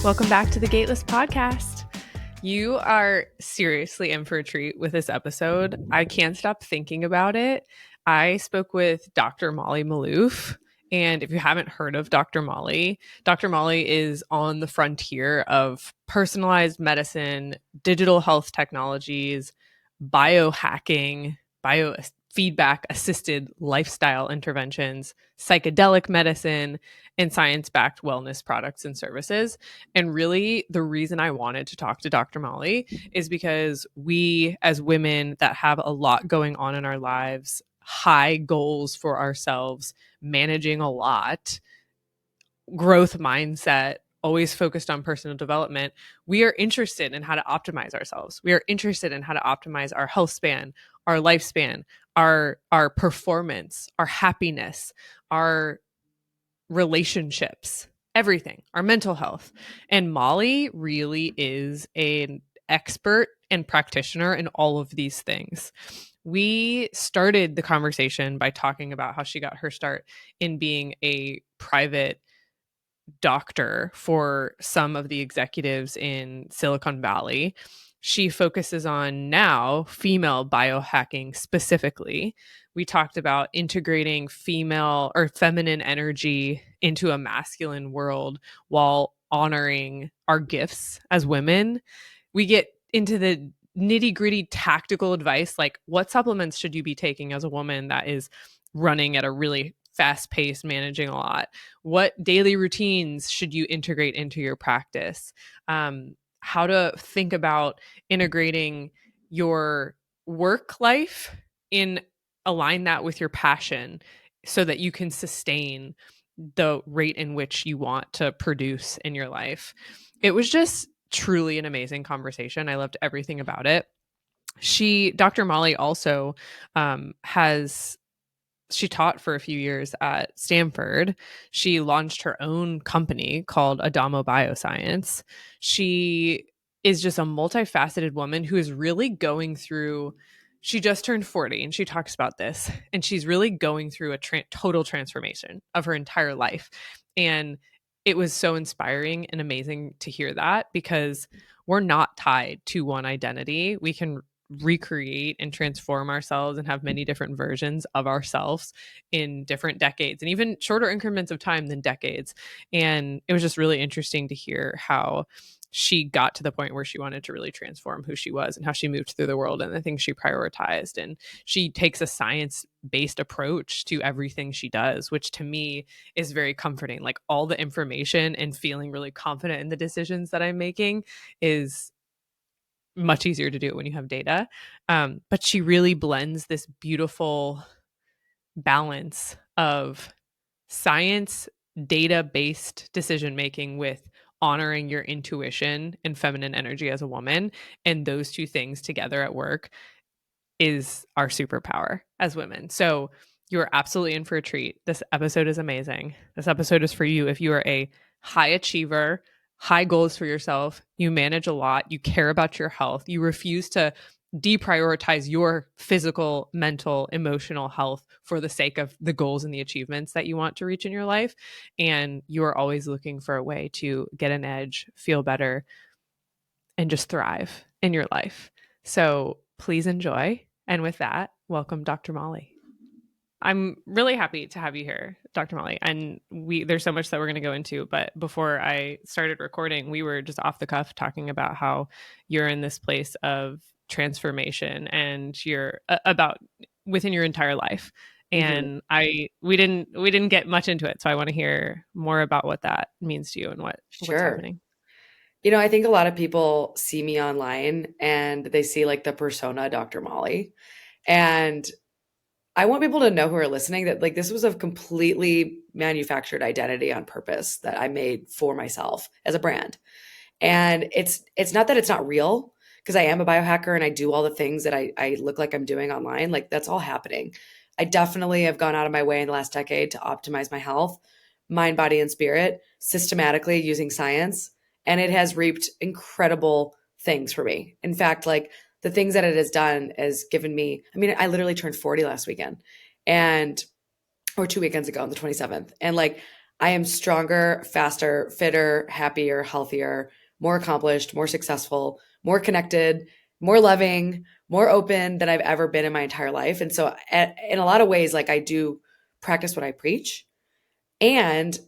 Welcome back to the Gateless Podcast. You are seriously in for a treat with this episode. I can't stop thinking about it. I spoke with Dr. Molly Maloof. And if you haven't heard of Dr. Molly is on the frontier of personalized medicine, digital health technologies, biohacking, biofeedback assisted lifestyle interventions, psychedelic medicine, and science-backed wellness products and services. And really, the reason I wanted to talk to Dr. Molly is because we, as women that have a lot going on in our lives, high goals for ourselves, managing a lot, growth mindset, always focused on personal development, we are interested in how to optimize ourselves. We are interested in how to optimize our health span, our lifespan, our performance, our happiness, our relationships, everything, our mental health. And Molly really is an expert and practitioner in all of these things. We started the conversation by talking about how she got her start in being a private doctor for some of the executives in Silicon Valley. She focuses on now female biohacking specifically. We talked about integrating female or feminine energy into a masculine world while honoring our gifts as women. We get into the nitty gritty tactical advice, like what supplements should you be taking as a woman that is running at a really fast pace, managing a lot? What daily routines should you integrate into your practice? How to think about integrating your work life in align that with your passion so that you can sustain the rate in which you want to produce in your life. It was just truly an amazing conversation. I loved everything about it. Dr. Molly also she taught for a few years at Stanford. She launched her own company called Adamo Bioscience. She is just a multifaceted woman who is really going through, she just turned 40 and she talks about this, and she's really going through a total transformation of her entire life. And it was so inspiring and amazing to hear that, because we're not tied to one identity. We can recreate and transform ourselves and have many different versions of ourselves in different decades and even shorter increments of time than decades. And it was just really interesting to hear how she got to the point where she wanted to really transform who she was and how she moved through the world and the things she prioritized. And she takes a science-based approach to everything she does, which to me is very comforting. Like, all the information and feeling really confident in the decisions that I'm making is much easier to do when you have data. But she really blends this beautiful balance of science, data-based decision making with honoring your intuition and feminine energy as a woman. And those two things together at work is our superpower as women. So you're absolutely in for a treat. This episode is amazing. This episode is for you if you are a high achiever, high goals for yourself, you manage a lot, you care about your health, you refuse to deprioritize your physical, mental, emotional health for the sake of the goals and the achievements that you want to reach in your life. And you are always looking for a way to get an edge, feel better, and just thrive in your life. So please enjoy. And with that, welcome Dr. Molly. I'm really happy to have you here, Dr. Molly. And there's so much that we're going to go into, but before I started recording, we were just off the cuff talking about how you're in this place of transformation and you're about within your entire life. And we didn't get much into it. So I want to hear more about what that means to you and what's happening. You know, I think a lot of people see me online and they see like the persona Dr. Molly. And I want people to know who are listening that like this was a completely manufactured identity on purpose that I made for myself as a brand. And it's not that it's not real, because I am a biohacker and I do all the things that I look like I'm doing online. Like, that's all happening. I definitely have gone out of my way in the last decade to optimize my health, mind, body, and spirit systematically using science. And it has reaped incredible things for me. In fact, like the things that it has done has given me, I mean, I literally turned 40 last weekend or 2 weekends ago on the 27th. And like, I am stronger, faster, fitter, happier, healthier, more accomplished, more successful, more connected, more loving, more open than I've ever been in my entire life. And so, in a lot of ways, like I do practice what I preach. And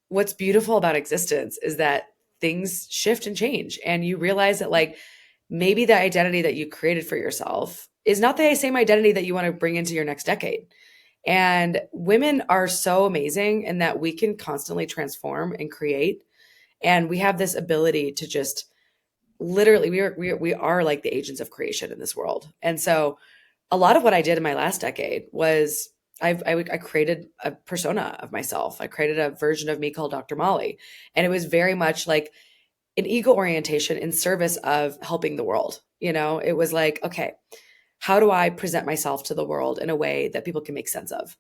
what's beautiful about existence is that things shift and change. And you realize that, like, maybe the identity that you created for yourself is not the same identity that you want to bring into your next decade. And women are so amazing in that we can constantly transform and create. And we have this ability to just literally, we are like the agents of creation in this world. And so, a lot of what I did in my last decade was I created a persona of myself. I created a version of me called Dr. Molly. And it was very much like an ego orientation in service of helping the world. You know, it was like, okay, how do I present myself to the world in a way that people can make sense of?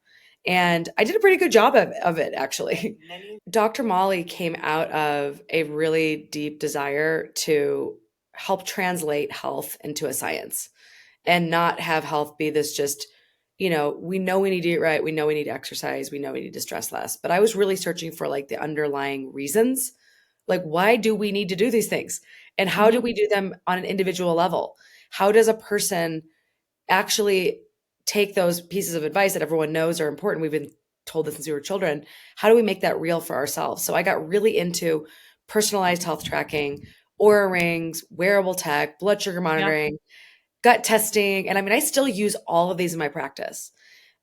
And I did a pretty good job of it, actually. Dr. Molly came out of a really deep desire to help translate health into a science and not have health be this just, we know we need to eat right. We know we need to exercise. We know we need to stress less. But I was really searching for like the underlying reasons. Like, why do we need to do these things? And how do Mhm. we do them on an individual level? How does a person actually take those pieces of advice that everyone knows are important? We've been told this since we were children. How do we make that real for ourselves? So I got really into personalized health tracking, Aura rings, wearable tech, blood sugar Yep. monitoring, gut testing. And I mean, I still use all of these in my practice.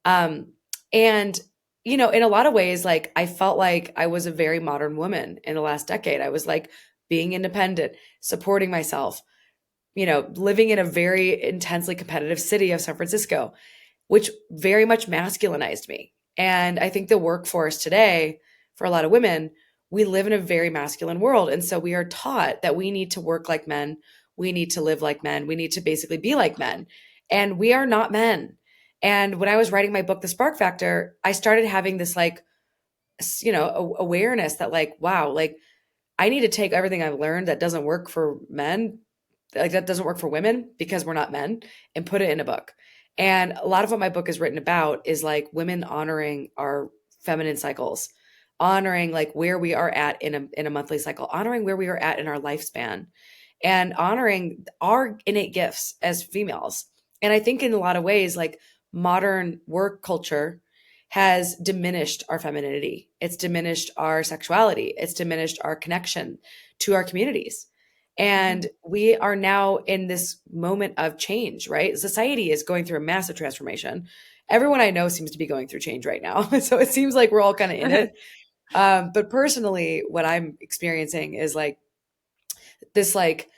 Um, and, in a lot of ways, like I felt like I was a very modern woman in the last decade. I was like being independent, supporting myself, living in a very intensely competitive city of San Francisco, which very much masculinized me. And I think the workforce today, for a lot of women, we live in a very masculine world. And so we are taught that we need to work like men, we need to live like men, we need to basically be like men. And we are not men. And when I was writing my book, The Spark Factor, I started having this like, awareness that like, wow, like I need to take everything I've learned that doesn't work for men, like that doesn't work for women because we're not men, and put it in a book. And a lot of what my book is written about is like women honoring our feminine cycles, honoring like where we are at in a monthly cycle, honoring where we are at in our lifespan, and honoring our innate gifts as females. And I think in a lot of ways, like modern work culture has diminished our femininity. It's diminished our sexuality. It's diminished our connection to our communities. Mhm. And we are now in this moment of change, right? Society is going through a massive transformation. Everyone I know seems to be going through change right now. So it seems like we're all kind of in it. But personally, what I'm experiencing is like this, like,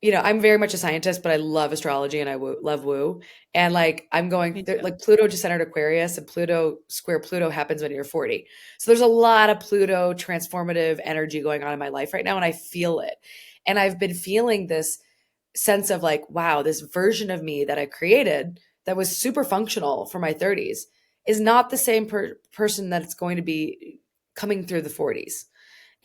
I'm very much a scientist, but I love astrology and I love woo. And like, I'm going Me there, too. like Pluto just entered Aquarius, and Pluto square Pluto happens when you're 40. So there's a lot of Pluto transformative energy going on in my life right now. And I feel it. And I've been feeling this sense of like, wow, this version of me that I created that was super functional for my 30s is not the same person that it's going to be coming through the 40s.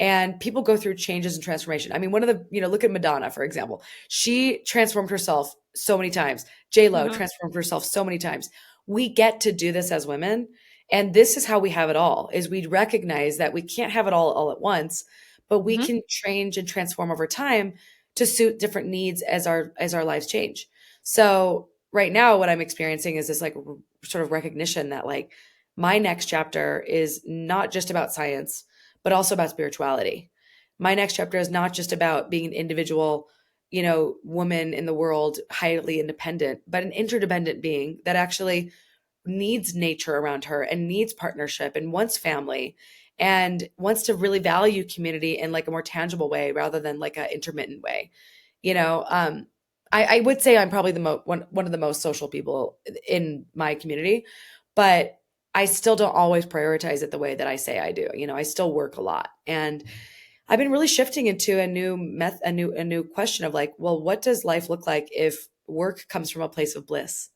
And people go through changes and transformation. I mean, one of the, look at Madonna, for example. She transformed herself so many times. J Lo Uh-huh. transformed herself so many times. We get to do this as women. And this is how we have it all, is we recognize that we can't have it all at once, but we Mhm. can change and transform over time to suit different needs as our lives change. So right now, what I'm experiencing is this like sort of recognition that like my next chapter is not just about science, but also about spirituality. My next chapter is not just about being an individual, woman in the world, highly independent, but an interdependent being that actually needs nature around her and needs partnership and wants family and wants to really value community in like a more tangible way rather than like an intermittent way. You know, um, I would say I'm probably one of the most social people in my community, but I still don't always prioritize it the way that I say I do. I still work a lot, and I've been really shifting into a new question of like, well, what does life look like if work comes from a place of bliss?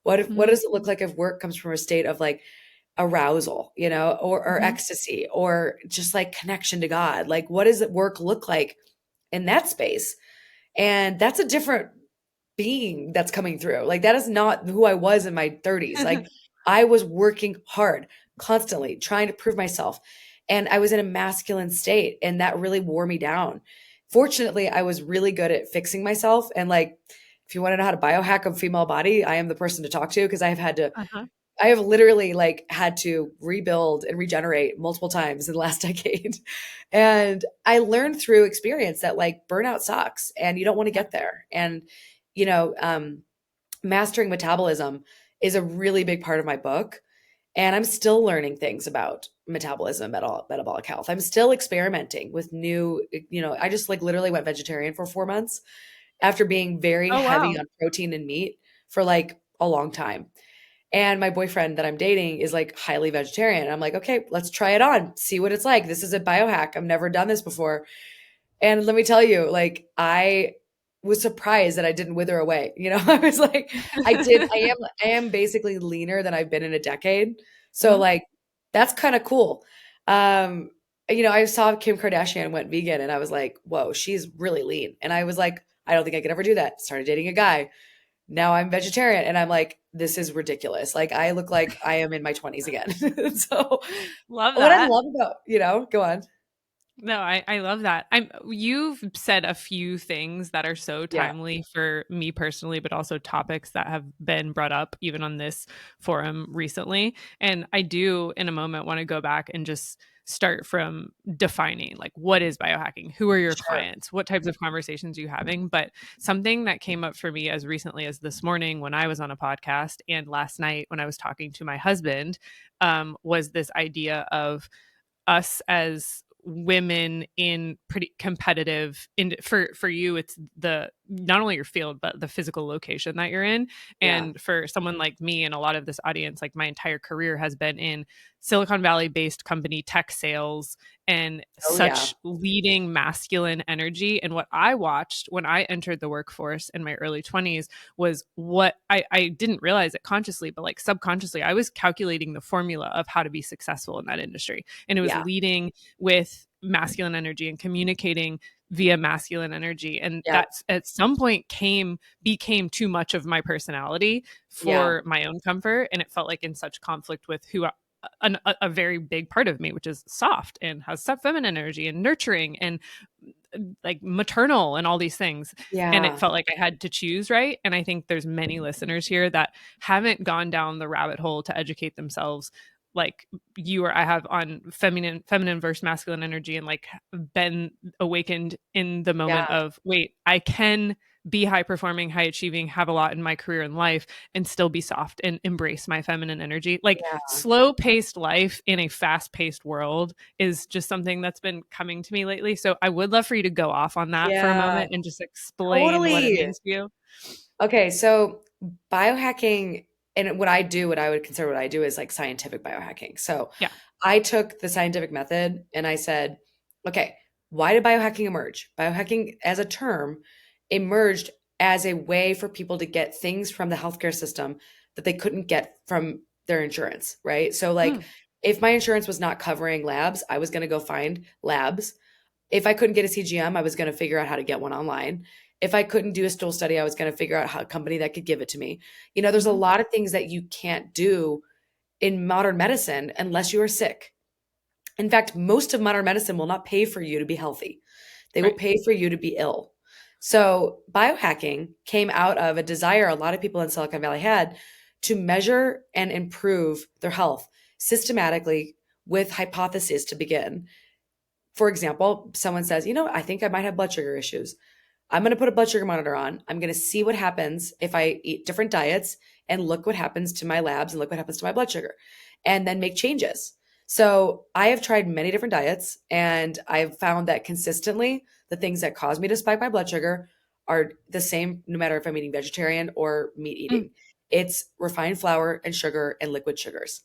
What Mhm. does it look like if work comes from a state of like arousal, or Mhm. ecstasy, or just like connection to God? Like, what does it work look like in that space? And that's a different being that's coming through. Like, that is not who I was in my 30s. Like, I was working hard, constantly trying to prove myself. and I was in a masculine state, and that really wore me down. Fortunately, I was really good at fixing myself, and like, if you want to know how to biohack a female body, I am the person to talk to, because Uh-huh. I have literally like had to rebuild and regenerate multiple times in the last decade. And I learned through experience that like burnout sucks and you don't want to Yeah. get there. And, you know, mastering metabolism is a really big part of my book. And I'm still learning things about metabolism, metabolic health. I'm still experimenting with new, I just like literally went vegetarian for 4 months after being very Oh, heavy wow. on protein and meat for like a long time. And my boyfriend that I'm dating is like highly vegetarian. I'm like, okay, let's try it on, see what it's like. This is a biohack. I've never done this before. And let me tell you, like, I was surprised that I didn't wither away. I was like, I am basically leaner than I've been in a decade. So Mhm. like, that's kind of cool. Um, I saw Kim Kardashian went vegan and I was like, whoa, she's really lean. And I was like, I don't think I could ever do that. Started dating a guy. Now I'm vegetarian and I'm like, this is ridiculous. Like I look like I am in my 20s again. So Love what I that. love about, go on. No, I love that. You've said a few things that are so Yeah, timely for me personally, but also topics that have been brought up even on this forum recently. And I do in a moment want to go back and just start from defining like what is biohacking? Who are your sure. clients? What types of conversations are you having? But something that came up for me as recently as this morning when I was on a podcast and last night when I was talking to my husband was this idea of us as women in pretty competitive for you it's the not only your field but the physical location that you're in, Yeah. and for someone like me and a lot of this audience, like my entire career has been in Silicon Valley based company tech sales and Oh yeah. such leading masculine energy. And what I watched when I entered the workforce in my early 20s was what I didn't realize it consciously, but like subconsciously, I was calculating the formula of how to be successful in that industry. And it was Yeah. leading with masculine energy and communicating via masculine energy. And Yeah. that's at some point became too much of my personality Yeah. for my own comfort. And it felt like in such conflict with a very big part of me, which is soft and has some feminine energy and nurturing and like maternal and all these things. And it Yeah. felt like I had to choose, right. And I think there's many listeners here that haven't gone down the rabbit hole to educate themselves like you or I have on feminine versus masculine energy, and like been awakened in the Yeah. moment of wait, I can be high performing, high achieving, have a lot in my career and life and still be soft and embrace my feminine energy. Like Yeah. slow paced life in a fast paced world is just something that's been coming to me lately. So I would love for you to go off on that for a Yeah. moment and just explain what it Totally. means to you. Okay, so biohacking and what I would consider what I do is like scientific biohacking. So Yeah. I took the scientific method and I said, okay, why did biohacking emerge? Biohacking as a term emerged as a way for people to get things from the healthcare system that they couldn't get from their insurance, right? So like Mm, if my insurance was not covering labs, I was going to go find labs. If I couldn't get a CGM, I was going to figure out how to get one online. If I couldn't do a stool study, I was going to figure out how a company that could give it to me. There's a mhm, lot of things that you can't do in modern medicine unless you are sick. In fact, most of modern medicine will not pay for you to be healthy. They will right. pay for you to be ill. So, biohacking came out of a desire a lot of people in Silicon Valley had to measure and improve their health systematically with hypotheses to begin. For example, someone says, I think I might have blood sugar issues. I'm going to put a blood sugar monitor on. I'm going to see what happens if I eat different diets and look what happens to my labs and look what happens to my blood sugar and then make changes. So I have tried many different diets and I've found that consistently the things that cause me to spike my blood sugar are the same no matter if I'm eating vegetarian or meat Mm. eating. It's refined flour and sugar and liquid sugars.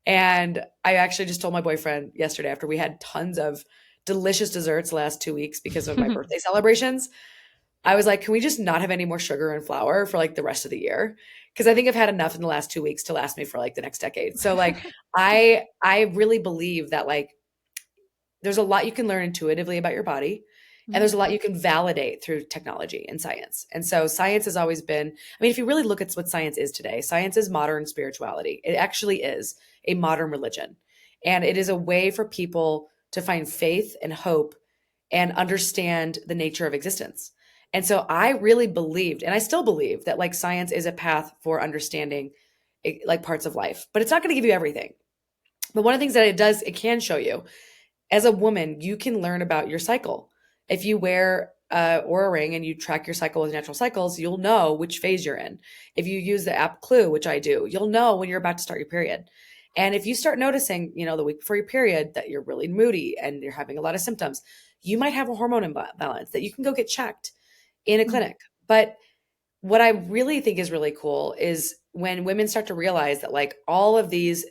And I actually just told my boyfriend yesterday after we had tons of delicious desserts the last 2 weeks because of my birthday celebrations. I was like, can we just not have any more sugar and flour for like the rest of the year? Because I think I've had enough in the last 2 weeks to last me for like the next decade. So like I really believe that like there's a lot you can learn intuitively about your body. And Mhm. there's a lot you can validate through technology and science. And so science has always been, I mean, if you really look at what science is today, science is modern spirituality. It actually is a modern religion. And it is a way for people to find faith and hope and understand the nature of existence. And so I really believed, and I still believe, that like science is a path for understanding like parts of life, but it's not going to give you everything. But one of the things that it does, it can show you as a woman, you can learn about your cycle. If you wear Aura ring and you track your cycle with natural cycles, you'll know which phase you're in. If you use the app Clue, which I do, you'll know when you're about to start your period. And if you start noticing, the week before your period that you're really moody and you're having a lot of symptoms, you might have a hormone imbalance that you can go get checked in a Mm. clinic. But what I really think is really cool is when women start to realize that like all of these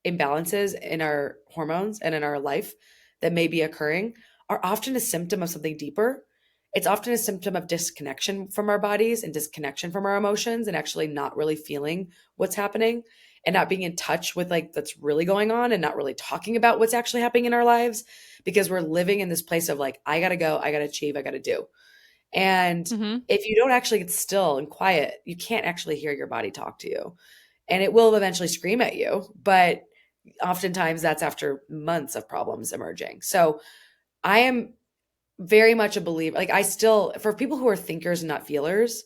imbalances in our hormones and in our life that may be occurring are often a symptom of something deeper. It's often a symptom of disconnection from our bodies and disconnection from our emotions and actually not really feeling what's happening and not being in touch with like that's really going on and not really talking about what's actually happening in our lives because we're living in this place of like, I gotta go, I gotta achieve, I gotta do. And Mhm. if you don't actually get still and quiet, you can't actually hear your body talk to you. And it will eventually scream at you, but oftentimes that's after months of problems emerging. So I am very much a believer. Like I still, for people who are thinkers and not feelers,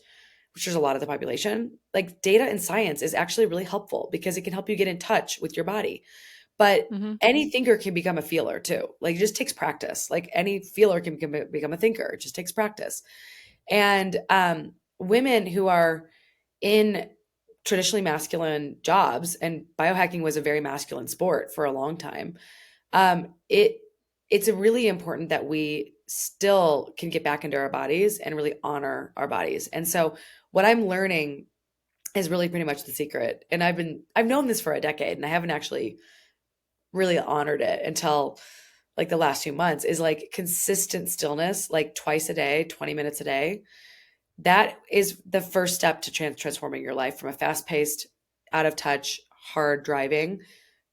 which is a lot of the population, like data and science is actually really helpful because it can help you get in touch with your body. But Mhm. any thinker can become a feeler too. Like it just takes practice. Like any feeler can become a thinker. It just takes practice. And women who are in traditionally masculine jobs, and biohacking was a very masculine sport for a long time. It's really important that we still can get back into our bodies and really honor our bodies. And so, what I'm learning is really pretty much the secret. And I've known this for a decade, and I haven't actually really honored it until like the last few months. Is like consistent stillness, like twice a day, 20 minutes a day. That is the first step to transforming your life from a fast-paced, out of touch, hard driving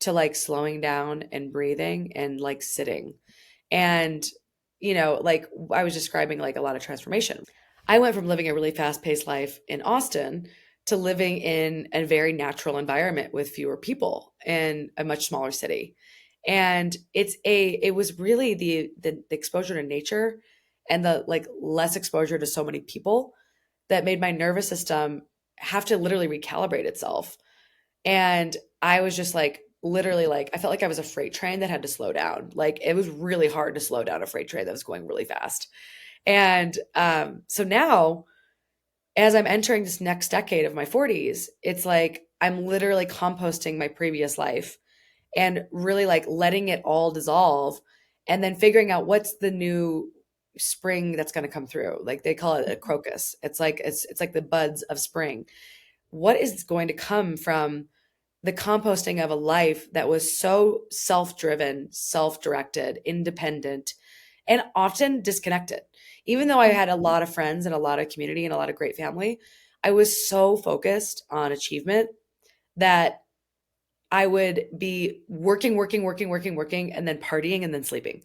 to like slowing down and breathing and like sitting. And like I was describing like a lot of transformation. I went from living a really fast-paced life in Austin to living in a very natural environment with fewer people in a much smaller city. And it was really the exposure to nature and the like less exposure to so many people that made my nervous system have to literally recalibrate itself. And I was just like, literally, like, I felt like I was a freight train that had to slow down. Like, it was really hard to slow down a freight train that was going really fast. And so now, as I'm entering this next decade of my 40s, it's like I'm literally composting my previous life and really like letting it all dissolve and then figuring out what's the new spring that's going to come through. Like they call it a crocus. It's like the buds of spring. What is going to come from the composting of a life that was so self-driven, self-directed, independent, and often disconnected? Even though I Mm. had a lot of friends and a lot of community and a lot of great family, I was so focused on achievement that I would be working, working, working, working, working, and then partying and then sleeping.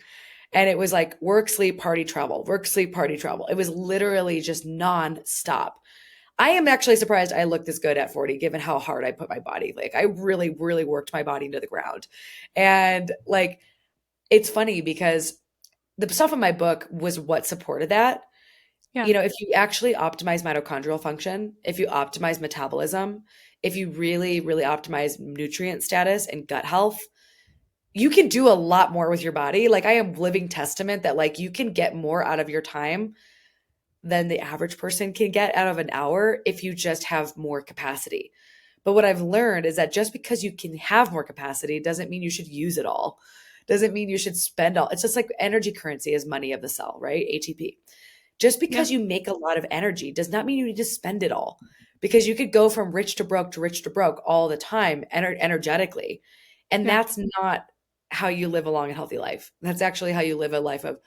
And it was like work, sleep, party, travel, work, sleep, party, travel. It was literally just nonstop. I am actually surprised I look this good at 40, given how hard I put my body. Like I really, really worked my body into the ground. And like, it's funny because the stuff in my book was what supported that. Yeah. If you actually optimize mitochondrial function, if you optimize metabolism, if you really, really optimize nutrient status and gut health, you can do a lot more with your body. Like I am living testament that like you can get more out of your time than the average person can get out of an hour if you just have more capacity. But what I've learned is that just because you can have more capacity doesn't mean you should use it all. Doesn't mean you should spend all. It's just like energy currency is money of the cell, right? ATP. Just Yeah. because you make a lot of energy does not mean you need to spend it all. Because you could go from rich to broke to rich to broke all the time energetically. And Yeah. that's not how you live a long and healthy life. That's actually how you live a life of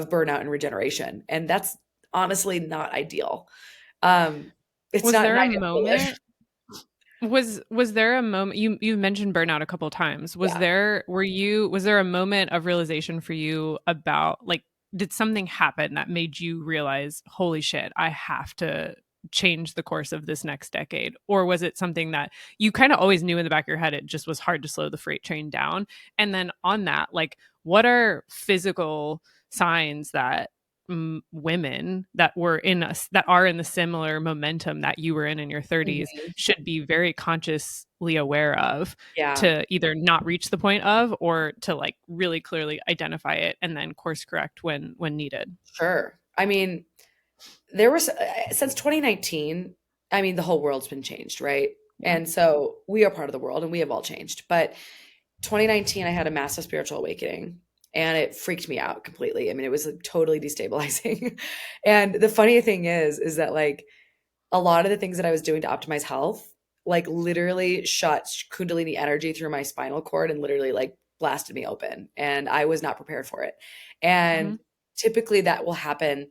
burnout and regeneration. And that's honestly not ideal. Um, it's Was not there a ideal to live. moment was there a moment you mentioned burnout a couple times. Yeah. Was there a moment of realization for you about like did something happen that made you realize, holy shit, I have to change the course of this next decade? Or was it something that you kind of always knew in the back of your head, it just was hard to slow the freight train down? And then on that, like, what are physical signs that women that were in us that are in the similar momentum that you were in your 30s Mhm. should be very consciously aware of, Yeah, to either not reach the point of, or to like really clearly identify it and then course correct when needed? sure. I mean, there was since 2019, I mean, the whole world's been changed, right? Yeah. And so we are part of the world and we have all changed. But 2019, I had a massive spiritual awakening and it freaked me out completely. I mean, it was like totally destabilizing. And the funny thing is that like a lot of the things that I was doing to optimize health, like literally shot Kundalini energy through my spinal cord and literally like blasted me open. And I was not prepared for it. Hmm. And typically that will happen.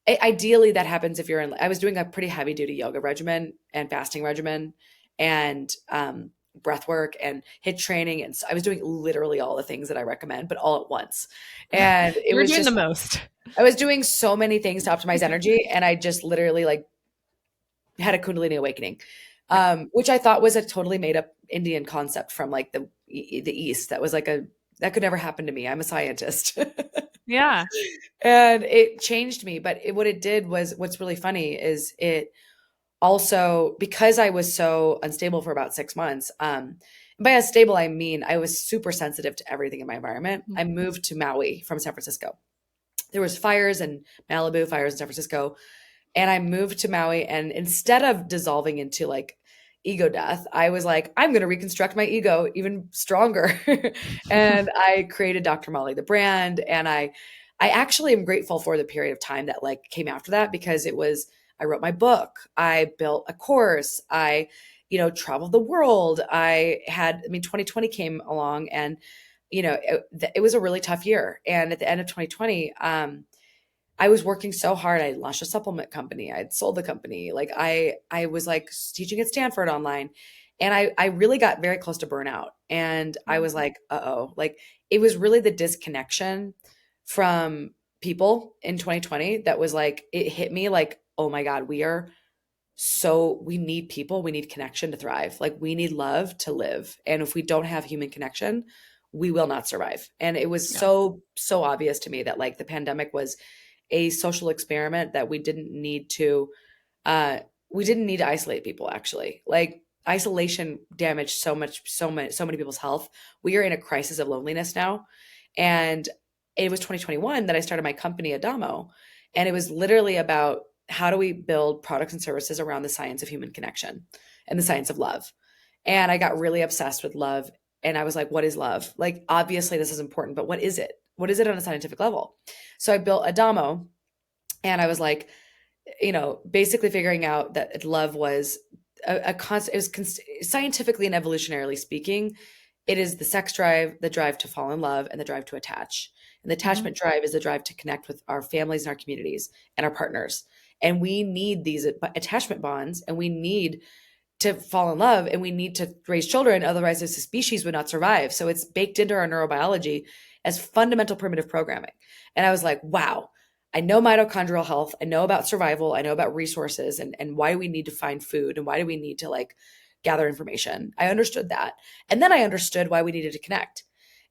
Ideally, that happens if you're in. I was doing a pretty heavy duty yoga regimen and fasting regimen and breath work and hit training. And so I was doing literally all the things that I recommend, but all at once. And it You were was doing the just, most. I was doing so many things to optimize energy. And I just literally like had a Kundalini awakening, Yeah. which I thought was a totally made up Indian concept from like the East. That was like that could never happen to me. I'm a scientist. Yeah. And it changed me. But what it did was what's really funny is it also, because I was so unstable for about 6 months, and by unstable, I mean I was super sensitive to everything in my environment. I moved to Maui from San Francisco. There was fires in Malibu, fires in San Francisco. And I moved to Maui. And instead of dissolving into like ego death, I was like, I'm going to reconstruct my ego even stronger. And I created Dr. Molly, the brand. And I actually am grateful for the period of time that like came after that because it was, I wrote my book, I built a course, I, traveled the world. I mean, 2020 came along and, it was a really tough year. And at the end of 2020, I was working so hard. I launched a supplement company. I had sold the company. Like I was like teaching at Stanford online. And I really got very close to burnout. And I was like, uh-oh. Like it was really the disconnection from people in 2020 that was like, it hit me like, oh my God, we need people, we need connection to thrive. Like we need love to live. And if we don't have human connection, we will not survive. And it was Yeah. so obvious to me that like the pandemic was a social experiment that uh we didn't need to isolate people actually. Like isolation damaged so many people's health. We are in a crisis of loneliness now. And it was 2021 that I started my company Adamo, and it was literally about how do we build products and services around the science of human connection and the science of love. And I got really obsessed with love, and I was like, what is love? Like obviously this is important, but what is it? What is it on a scientific level? So I built Adamo, and I was like, basically figuring out that love was a constant, scientifically and evolutionarily speaking, it is the sex drive, the drive to fall in love, and the drive to attach. And the Hmm. attachment drive is the drive to connect with our families and our communities and our partners. And we need these attachment bonds, and we need to fall in love, and we need to raise children. Otherwise, this species would not survive. So it's baked into our neurobiology as fundamental primitive programming. And I was like, wow, I know mitochondrial health. I know about survival. I know about resources and why we need to find food and why do we need to like gather information. I understood that. And then I understood why we needed to connect.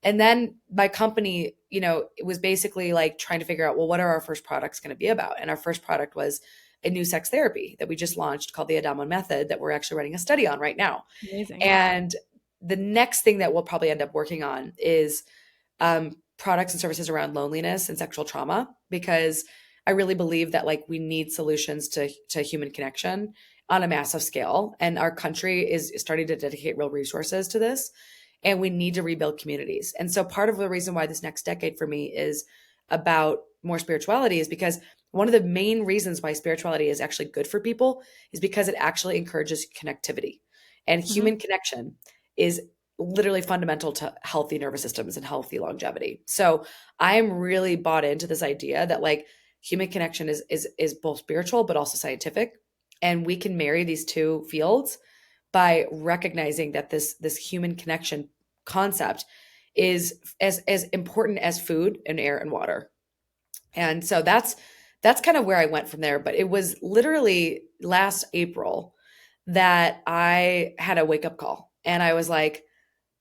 And then my company, it was basically like trying to figure out, well, what are our first products going to be about? And our first product was a new sex therapy that we just launched called the Adamo Method that we're actually running a study on right now. Amazing. And the next thing that we'll probably end up working on is products and services around loneliness and sexual trauma, because I really believe that like we need solutions to human connection on a massive scale. And our country is starting to dedicate real resources to this. And we need to rebuild communities. And so part of the reason why this next decade for me is about more spirituality is because one of the main reasons why spirituality is actually good for people is because it actually encourages connectivity. And Hmm. human connection is literally fundamental to healthy nervous systems and healthy longevity. So I am really bought into this idea that like human connection is both spiritual but also scientific. And we can marry these two fields by recognizing that this human connection concept is as important as food and air and water. And so that's kind of where I went from there. But it was literally last April that I had a wake up call and I was like,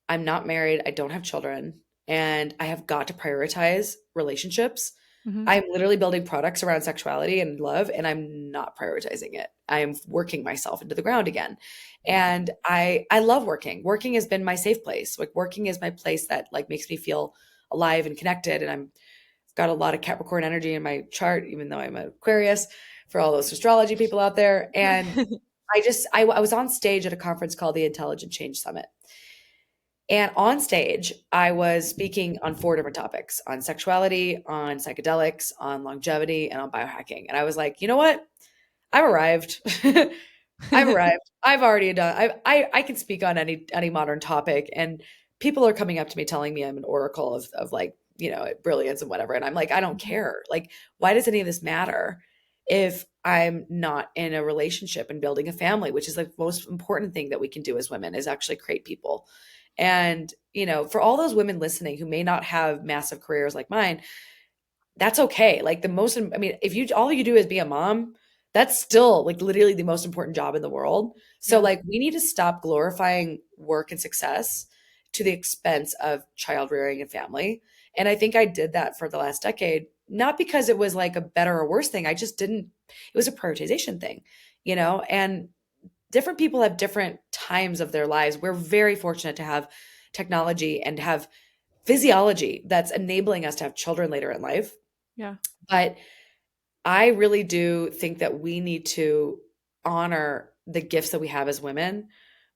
I'm not married, I don't have children, and I have got to prioritize relationships. Mhm. I'm literally building products around sexuality and love, and I'm not prioritizing it. I am working myself into the ground again. And I love working. Working has been my safe place. Like working is my place that like makes me feel alive and connected. And I'm got a lot of Capricorn energy in my chart, even though I'm an Aquarius, for all those astrology people out there. And I was on stage at a conference called the Intelligent Change Summit. And on stage, I was speaking on 4 different topics on sexuality, on psychedelics, on longevity, and on biohacking. And I was like, you know what? I've arrived. I've arrived. I've already done. I can speak on any modern topic, and people are coming up to me telling me I'm an oracle of like brilliance and whatever. And I'm like, I don't care. Like, why does any of this matter if I'm not in a relationship and building a family, which is the most important thing that we can do as women is actually create people. And for all those women listening who may not have massive careers like mine, that's okay. Like I mean, if you all you do is be a mom, that's still like literally the most important job in the world. So Yeah. like we need to stop glorifying work and success to the expense of child rearing and family. And I think I did that for the last decade, not because it was like a better or worse thing. I just didn't, it was a prioritization thing, and different people have different times of their lives. We're very fortunate to have technology and have physiology that's enabling us to have children later in life. Yeah. But I really do think that we need to honor the gifts that we have as women,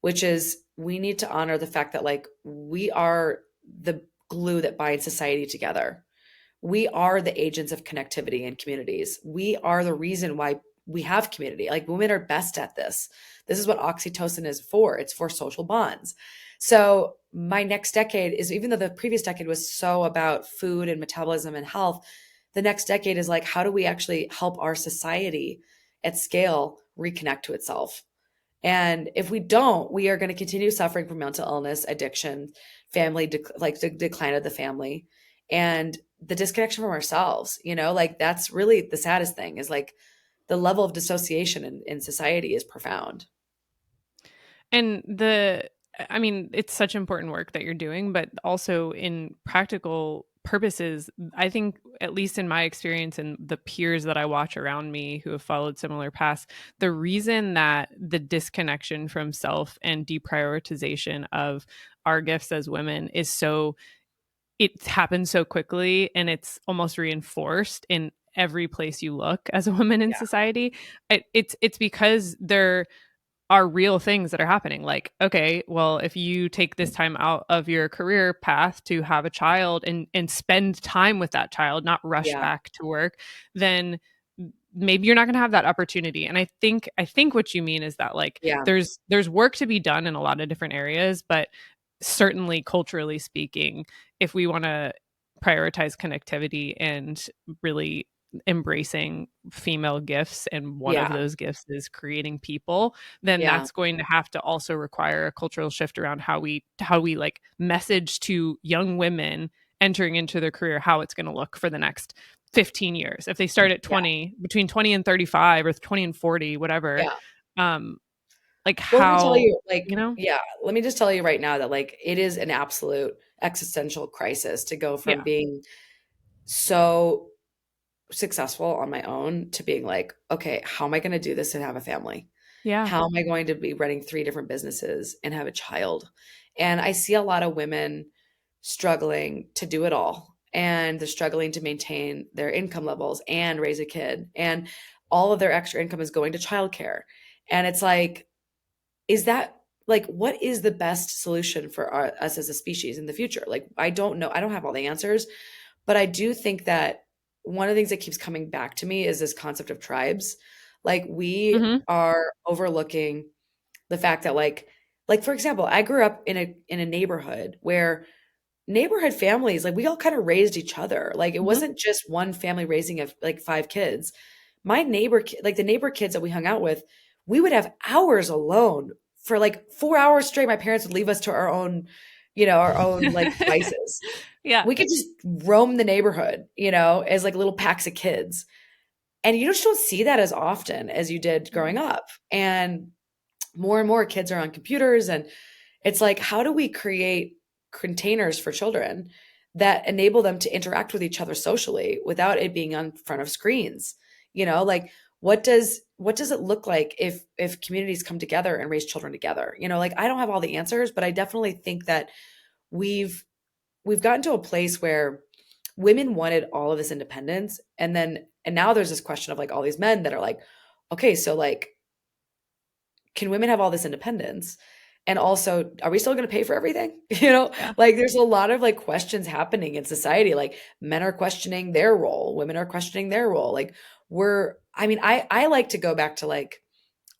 which is we need to honor the fact that like we are the glue that binds society together. We are the agents of connectivity in communities. We are the reason why we have community. Like women are best at this. This is what oxytocin is for. It's for social bonds. So my next decade is, even though the previous decade was so about food and metabolism and health, the next decade is like, how do we actually help our society at scale reconnect to itself? And if we don't, we are going to continue suffering from mental illness, addiction, like the decline of the family, and the disconnection from ourselves. Like that's really the saddest thing is like the level of dissociation in society is profound. And I mean, it's such important work that you're doing, but also in practical purposes, I think, at least in my experience and the peers that I watch around me who have followed similar paths, the reason that the disconnection from self and deprioritization of our gifts as women is so, it happens so quickly and it's almost reinforced in every place you look as a woman in Yeah. society. It's because there are real things that are happening. Like, okay, well, if you take this time out of your career path to have a child and spend time with that child, not rush Yeah. back to work, then maybe you're not going to have that opportunity. And I think what you mean is that like Yeah. there's work to be done in a lot of different areas, but certainly culturally speaking, if we want to prioritize connectivity and really embracing female gifts, and one of Yeah. those gifts is creating people, then Yeah. that's going to have to also require a cultural shift around how we like message to young women entering into their career how it's going to look for the next 15 years. If they start at Yeah. 20, between 20 and 35 or 20 and 40, whatever, Yeah. um like Well, let me tell how, you, like, you know? yeah, let me just tell you right now that like it is an absolute existential crisis to go from Yeah. being so successful on my own to being like, okay, how am I going to do this and have a family? Yeah. How am I going to be running 3 different businesses and have a child? And I see a lot of women struggling to do it all. And they're struggling to maintain their income levels and raise a kid. And all of their extra income is going to childcare. And it's like, is that like, what is the best solution for us as a species in the future? Like, I don't know. I don't have all the answers, but I do think that one of the things that keeps coming back to me is this concept of tribes. Like we Mhm. are overlooking the fact that like for example, I grew up in a neighborhood where neighborhood families, like we all kind of raised each other. Like it Mhm. wasn't just one family raising of like 5 kids. Like the neighbor kids that we hung out with, we would have hours alone for like 4 hours straight. My parents would leave us to our own like devices. Yeah. We could just roam the neighborhood, as like little packs of kids. And you just don't see that as often as you did growing Mm. up. And more kids are on computers, and it's like, how do we create containers for children that enable them to interact with each other socially without it being on front of screens? Like, what does it look like if communities come together and raise children together? Like, I don't have all the answers, but I definitely think that we've we've gotten to a place where women wanted all of this independence, and now there's this question of like all these men that are like, okay, so like, can women have all this independence? And also, are we still going to pay for everything? Yeah. Like, there's a lot of like questions happening in society. Like, men are questioning their role, women are questioning their role. Like, I mean, I like to go back to like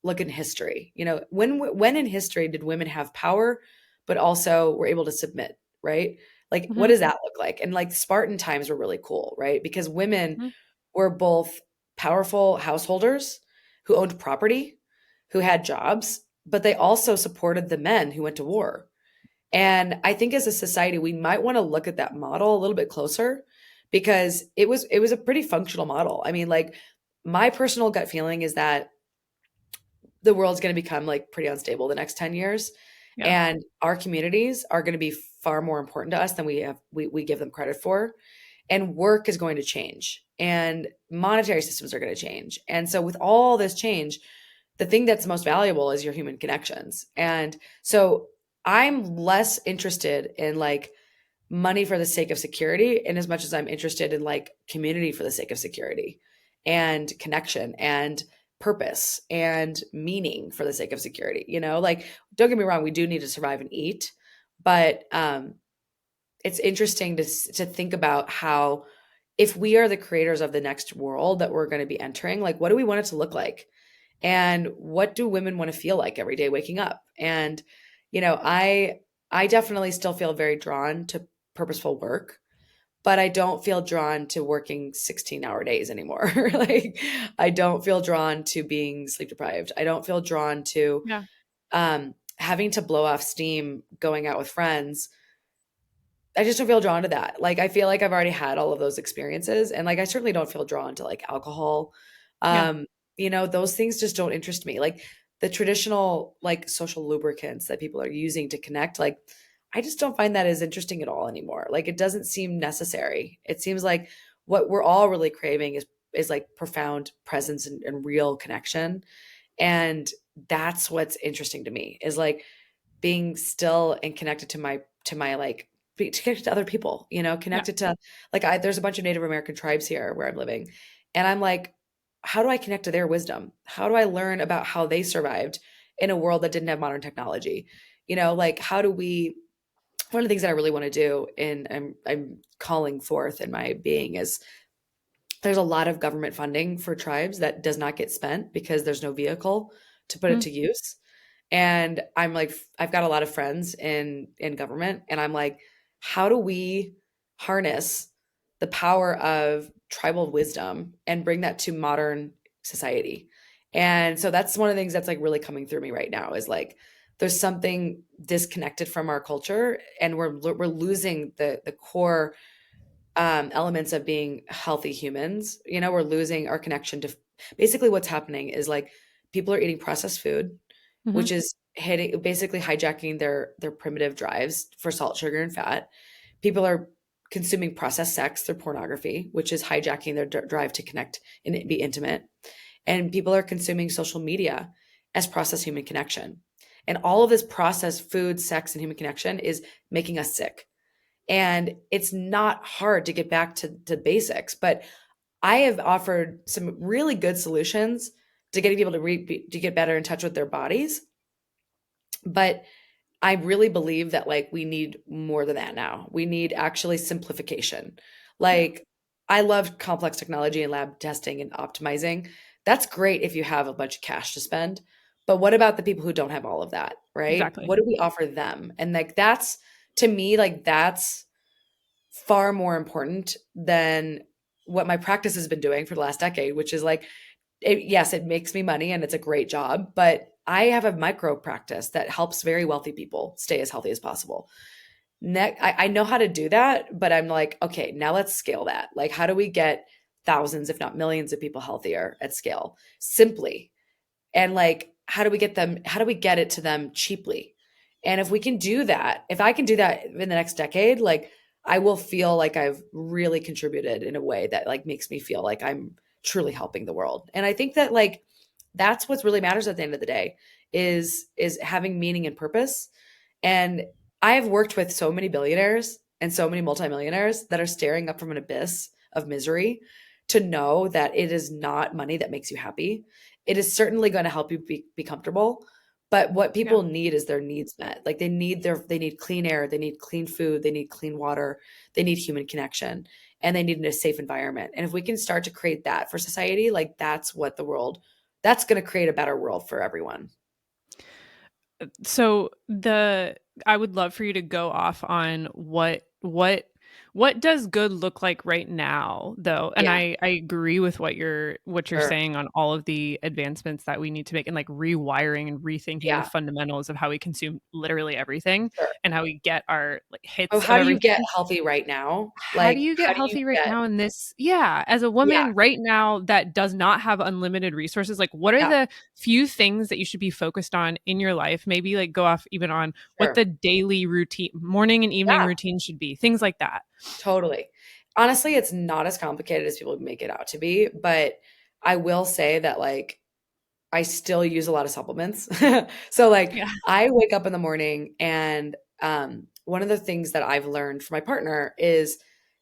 look in history. When in history did women have power, but also were able to submit, right? Like, what Hmm. does that look like? And like, Spartan times were really cool, right? Because women Hmm. were both powerful householders who owned property, who had jobs, but they also supported the men who went to war. And I think as a society, we might want to look at that model a little bit closer, because it was a pretty functional model. I mean, like, my personal gut feeling is that the world's going to become like pretty unstable the next 10 years, Yeah. and our communities are going to be far more important to us than we give them credit for, and work is going to change, and monetary systems are going to change. And so with all this change, the thing that's most valuable is your human connections. And so I'm less interested in like money for the sake of security, in as much as I'm interested in like community for the sake of security, and connection, and purpose and meaning for the sake of security. Like, don't get me wrong, we do need to survive and eat, but it's interesting to think about how, if we are the creators of the next world that we're going to be entering, like, what do we want it to look like? And what do women want to feel like every day waking up? And I definitely still feel very drawn to purposeful work, but I don't feel drawn to working 16-hour days anymore. Like, I don't feel drawn to being sleep deprived. I don't feel drawn to Yeah. having to blow off steam going out with friends. I just don't feel drawn to that. Like, I feel like I've already had all of those experiences, and like, I certainly don't feel drawn to like alcohol. Yeah. Um, those things just don't interest me. Like, the traditional like social lubricants that people are using to connect, like, I just don't find that as interesting at all anymore. Like, it doesn't seem necessary. It seems like what we're all really craving is like profound presence and real connection. And that's what's interesting to me, is like being still and connected to my like connected to other people, Yeah. connected to like, there's a bunch of Native American tribes here where I'm living, and I'm like, how do I connect to their wisdom? How do I learn about how they survived in a world that didn't have modern technology? Like, how do we one of the things that I really want to do, and I'm calling forth in my being, is there's a lot of government funding for tribes that does not get spent because there's no vehicle to put it Mm. to use. And I'm like, I've got a lot of friends in government, and I'm like, how do we harness the power of tribal wisdom and bring that to modern society? And so that's one of the things that's like really coming through me right now, is like, there's something disconnected from our culture, and we're losing the core elements of being healthy humans. We're losing our connection to, basically what's happening is like, people are eating processed food, Hmm. which is hitting, basically hijacking their primitive drives for salt, sugar, and fat. People are consuming processed sex through pornography, which is hijacking their drive to connect and be intimate. And people are consuming social media as processed human connection. And all of this processed food, sex, and human connection is making us sick. And it's not hard to get back to basics, but I have offered some really good solutions to getting people to get better in touch with their bodies. But I really believe that like, we need more than that now. We need actually simplification. Yeah. Like, I love complex technology and lab testing and optimizing. That's great if you have a bunch of cash to spend. But what about the people who don't have all of that, right? Exactly. What do we offer them? And like, that's, to me, like, that's far more important than what my practice has been doing for the last decade, which is like, yes, it makes me money and it's a great job, but I have a micro practice that helps very wealthy people stay as healthy as possible. I know how to do that, but I'm like, okay, now let's scale that. Like, how do we get thousands, if not millions of people healthier at scale simply. And like, how do we get it to them cheaply? And if we can do that, if I can do that in the next decade, like I will feel like I've really contributed in a way that like makes me feel like I'm truly helping the world. And I think that like that's what really matters at the end of the day is having meaning and purpose. And I have worked with so many billionaires and so many multimillionaires that are staring up from an abyss of misery to know that it is not money that makes you happy. It is certainly going to help you be comfortable, but what Yeah. people need is their needs met. Like they need clean air, they need clean food, they need clean water, they need human connection, and they need a safe environment. And if we can start to create that for society, like that's going to create a better world for everyone. So I would love for you to go off on what does good look like right now though. And Yeah, I agree with what you're sure. saying on all of the advancements that we need to make and like rewiring and rethinking the Yeah, fundamentals of how we consume literally everything sure. and how we get our like So hits of how do you get everything. healthy right now? How do Like, you how get do you healthy right get now in this? Yeah, as a yeah, woman right now that does not have unlimited resources, like what are yeah, the few things that you should be focused on in your life? Maybe like go off even on what sure. the daily routine, morning and evening Yeah, routine should be, things like that. totally. Honestly, it's not as complicated as people make it out to be, but I will say that like I still use a lot of supplements. So like Yeah. I wake up in the morning and one of the things that I've learned from my partner is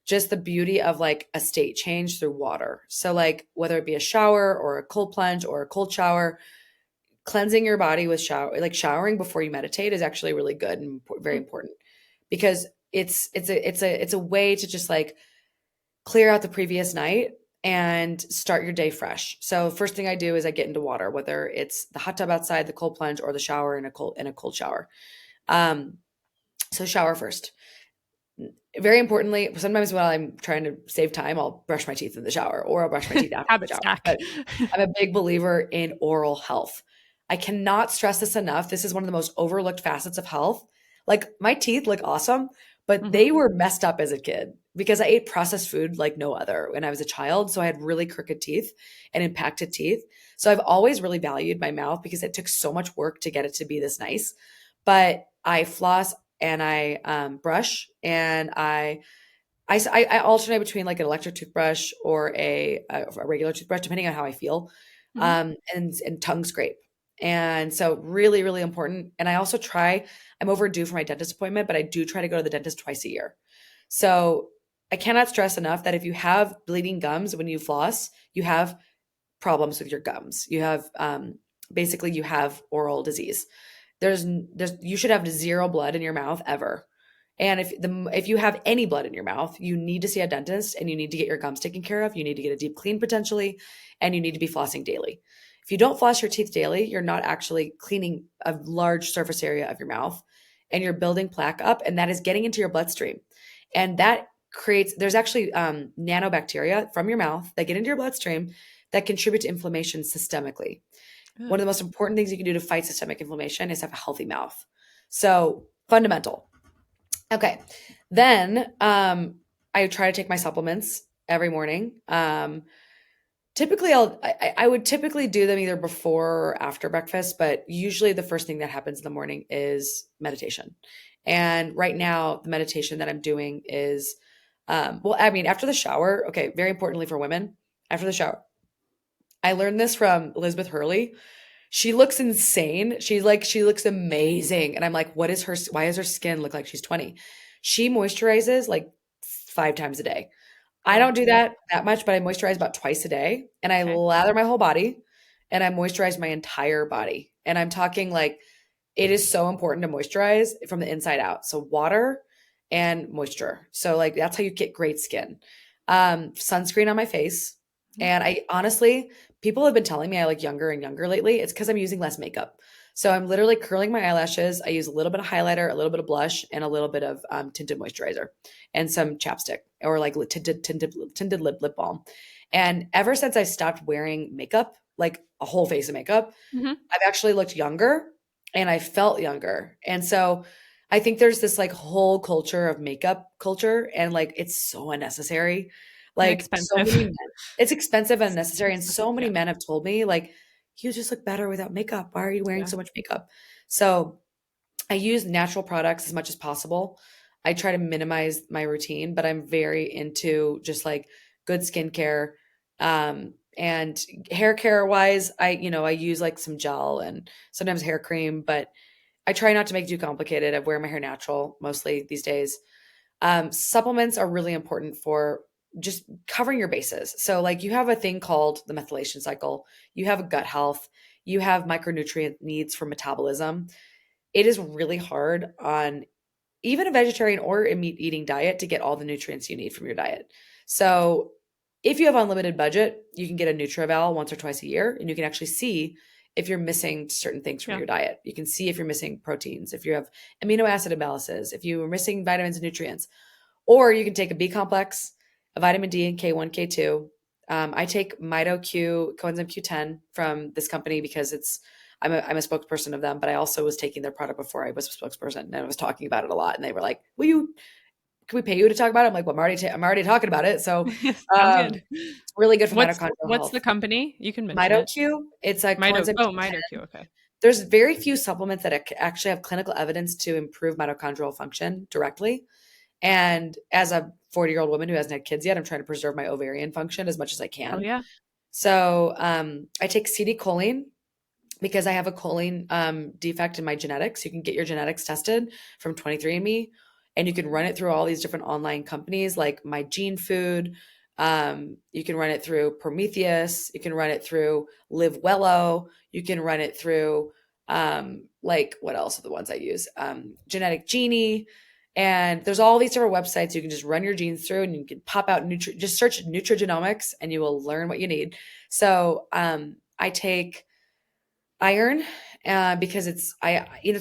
just the beauty of like a state change through water. So like whether it be a shower or a cold plunge or a cold shower, cleansing your body with like showering before you meditate is actually really good and very important because it's a way to just like clear out the previous night and start your day fresh. So first thing I do is I get into water, whether it's the hot tub outside, the cold plunge, or the shower in a cold shower. Um, so shower first. Very importantly, sometimes when I'm trying to save time, I'll brush my teeth in the shower or I'll brush my teeth after the Habit shower. stack. But I'm a big believer in oral health. I cannot stress this enough. This is one of the most overlooked facets of health. Like my teeth look awesome, but Hmm. they were messed up as a kid because I ate processed food like no other when I was a child. So I had really crooked teeth and impacted teeth. So I've always really valued my mouth because it took so much work to get it to be this nice. But I floss and I brush and I alternate between like an electric toothbrush or a regular toothbrush, depending on how I feel, Hmm. and tongue scrape. And so, really, really important. And I also try. I'm overdue for my dentist appointment, but I do try to go to the dentist twice a year. So I cannot stress enough that if you have bleeding gums when you floss, you have problems with your gums. You have basically you have oral disease. There's you should have zero blood in your mouth ever. And if you have any blood in your mouth, you need to see a dentist and you need to get your gums taken care of. You need to get a deep clean potentially, and you need to be flossing daily. If you don't floss your teeth daily, you're not actually cleaning a large surface area of your mouth and you're building plaque up, and that is getting into your bloodstream. And that there's actually nanobacteria from your mouth that get into your bloodstream that contribute to inflammation systemically. One Ugh. of the most important things you can do to fight systemic inflammation is have a healthy mouth. So, fundamental. Okay. Then I try to take my supplements every morning. Typically I would typically do them either before or after breakfast, but usually the first thing that happens in the morning is meditation. And right now the meditation that I'm doing is well, I mean, after the shower, okay, very importantly for women, after the shower. I learned this from Elizabeth Hurley. She looks insane. She looks amazing. And I'm like, why does her skin look like she's 20? She moisturizes like 5 times a day. I Oh, don't do that much, but I moisturize about twice a day and I okay. lather my whole body and I moisturize my entire body. And I'm talking like it is so important to moisturize from the inside out. So water and moisture. So like that's how you get great skin. Sunscreen on my face. Mhm. And I honestly, people have been telling me I look younger and younger lately. It's because I'm using less makeup. So I'm literally curling my eyelashes. I use a little bit of highlighter, a little bit of blush, and a little bit of tinted moisturizer and some chapstick or like tinted lip balm. And ever since I stopped wearing makeup, like a whole face of makeup, Mhm. I've actually looked younger and I felt younger. And so I think there's this like whole culture of makeup culture and like it's so unnecessary. And Like so expensive. many men, it's expensive and unnecessary. And so many Yeah. men have told me like, you just look better without makeup. Why are you wearing Yeah. so much makeup? So I use natural products as much as possible. I try to minimize my routine, but I'm very into just like good skincare. And hair care wise, I use like some gel and sometimes hair cream, but I try not to make it too complicated. I wear my hair natural mostly these days. Supplements are really important for just covering your bases. So, like, you have a thing called the methylation cycle, you have gut health, you have micronutrient needs for metabolism. It is really hard on even a vegetarian or a meat eating diet to get all the nutrients you need from your diet. So, if you have unlimited budget, you can get a NutriEval once or twice a year, and you can actually see if you're missing certain things from Yeah. your diet. You can see if you're missing proteins, if you have amino acid imbalances, if you are missing vitamins and nutrients. Or you can take a B complex, a vitamin D and K1, K2. I take MitoQ, coenzyme Q10 from this company because I'm a spokesperson of them, but I also was taking their product before I was a spokesperson and I was talking about it a lot. And they were like, can we pay you to talk about it? I'm like, well, I'm already talking about it. So, Sounds good. it's really good for What's mitochondrial what's the health. company? You can mention it. MitoQ, it's a Mito. coenzyme Oh, Q10. Mito. Okay. There's very few supplements that actually have clinical evidence to improve mitochondrial function directly. And as a 40-year-old woman who hasn't had kids yet, I'm trying to preserve my ovarian function as much as I Oh can. yeah. So I take CD-choline because I have a choline defect in my genetics. You can get your genetics tested from 23andMe, and you can run it through all these different online companies like My Gene Food. You can run it through Prometheus. You can run it through Live Wello. You can run it through like what else are the ones I use? Genetic Genie. And there's all these different websites you can just run your genes through, and you can pop out just search nutrigenomics, and you will learn what you need. So I take iron because it's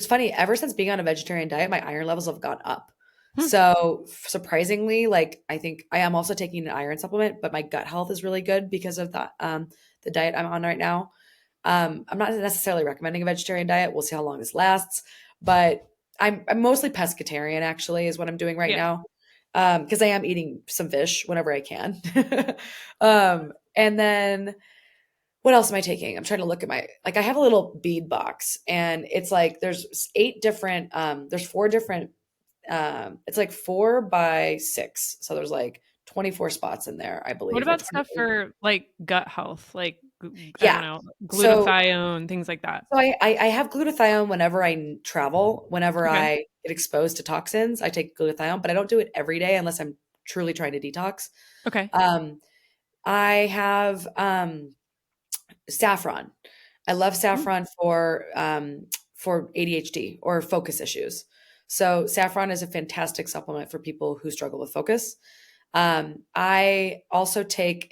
funny, ever since being on a vegetarian diet my iron levels have gone up. Hmm. So surprisingly, like, I think I am also taking an iron supplement, but my gut health is really good because of the diet I'm on right now. I'm not necessarily recommending a vegetarian diet. We'll see how long this lasts, but I'm mostly pescatarian actually is what I'm doing right Yeah. now, because I am eating some fish whenever I can. And then what else am I taking? I'm trying to look at I have a little bead box, and it's like there's there's four different, it's like 4 by 6. So there's like 24 spots in there, I What believe, or about stuff 28. for like gut health, like I don't Yeah. know, So, glutathione, things like that? I have glutathione whenever I travel, whenever Okay. I get exposed to toxins, I take glutathione, but I don't do it every day unless I'm truly trying to detox. Okay. Um, I have, saffron. I love Mm. saffron for ADHD or focus issues. So saffron is a fantastic supplement for people who struggle with focus. I also take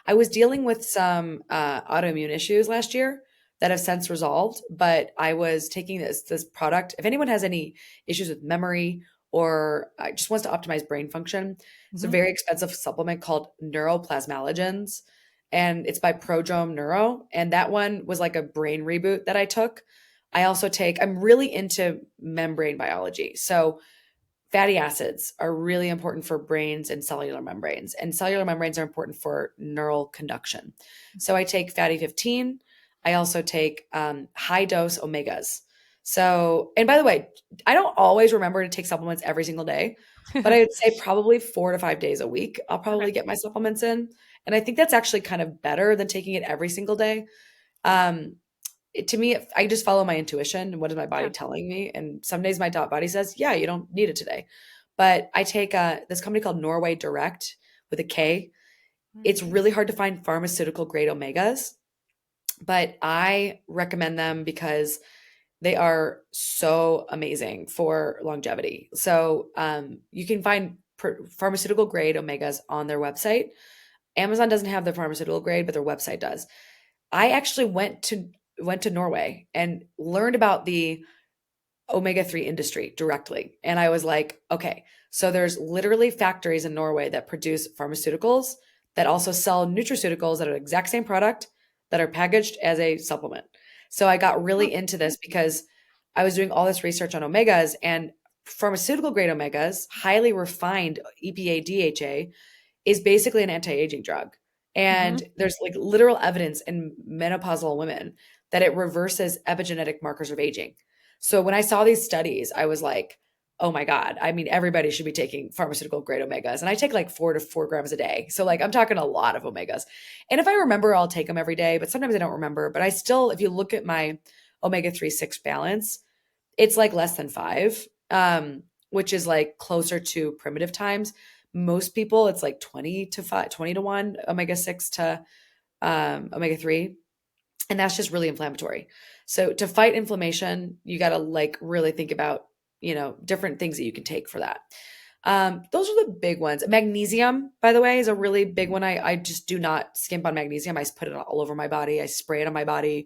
I was dealing with some autoimmune issues last year that have since resolved, but I was taking this product. If anyone has any issues with memory or just wants to optimize brain function, it's a Mhm. very expensive supplement called neuroplasmalogens, and it's by Prodrome Neuro. And that one was like a brain reboot that I took. I'm really into membrane biology. So fatty acids are really important for brains and cellular membranes are important for neural conduction. So I take fatty 15. I also take high dose omegas. So, and by the way, I don't always remember to take supplements every single day, but I would say probably 4 to 5 days a week, I'll Okay. probably get my supplements in. And I think that's actually kind of better than taking it every single day. Um, to me, I just follow my intuition. What is my body Yeah. telling me? And some days my body says, yeah, you don't need it today. But I take this company called Norway Direct with a K. It's Alright. really hard to find pharmaceutical grade omegas, but I recommend them because they are so amazing for longevity. So you can find pharmaceutical grade omegas on their website. Amazon doesn't have the pharmaceutical grade, but their website does. I actually went to Norway and learned about the omega-3 industry directly. And I was like, okay, so there's literally factories in Norway that produce pharmaceuticals that also sell nutraceuticals that are the exact same product that are packaged as a supplement. So I got Oh, really into this because I was doing all this research on omegas, and pharmaceutical grade omegas, highly refined EPA DHA, is basically an anti-aging drug. And Mhm. there's like literal evidence in menopausal women that it reverses epigenetic markers of aging. So when I saw these studies, I was like, oh my God. I mean, everybody should be taking pharmaceutical grade omegas. And I take like 4 to 4 grams a day. So like I'm talking a lot of omegas. And if I remember, I'll take them every day, but sometimes I don't remember. But I still, if you look at my omega 3 6 balance, it's like less than 5, which is like closer to primitive times. Most people, it's like 20 to 5, 20 to 1 omega 6 to omega 3. And that's just really inflammatory. So to fight inflammation, you got to like really think about, different things that you can take for that. Those are the big ones. Magnesium, by the way, is a really big one. I just do not skimp on magnesium. I put it all over my body. I spray it on my body.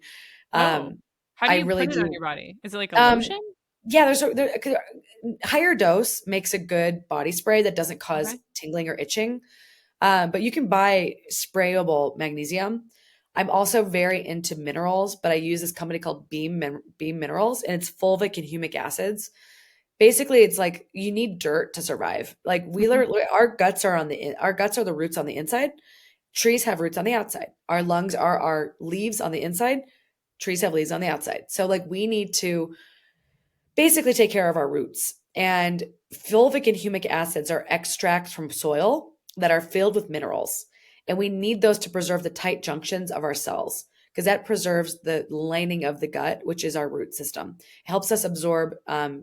Oh. Um, How do I you really put it on do. your body? Is it like a Um, lotion? yeah, higher dose makes a good body spray that doesn't cause Okay. tingling or itching. But you can buy sprayable magnesium. I'm also very into minerals, but I use this company called Beam Minerals, and it's fulvic and humic acids. Basically, it's like you need dirt to survive. Like Mhm. our guts are our guts are the roots on the inside. Trees have roots on the outside. Our lungs are our leaves on the inside. Trees have leaves on the outside. So like we need to basically take care of our roots. And fulvic and humic acids are extracts from soil that are filled with minerals. And we need those to preserve the tight junctions of our cells because that preserves the lining of the gut, which is our root system. It helps us absorb